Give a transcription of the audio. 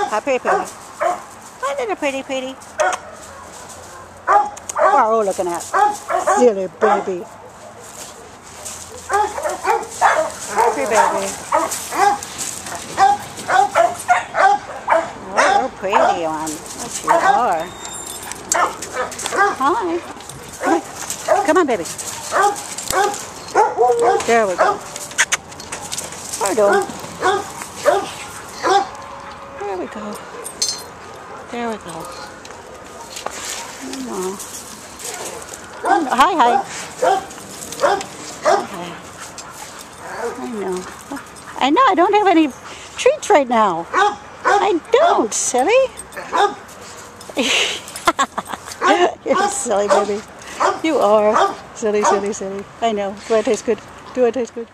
Hi, pretty, pretty. Hi, little pretty, pretty. What are you looking at? Silly baby. Pretty baby. Oh, you're pretty one. Yes, you are. Hi. Come on, baby. There we go. Pardon. There we go. There we go. Oh. Hi, hi. Hi. I know, I don't have any treats right now. I don't, silly. You're silly, baby. You are. Silly, silly, silly. I know. Do it taste good? Do it taste good?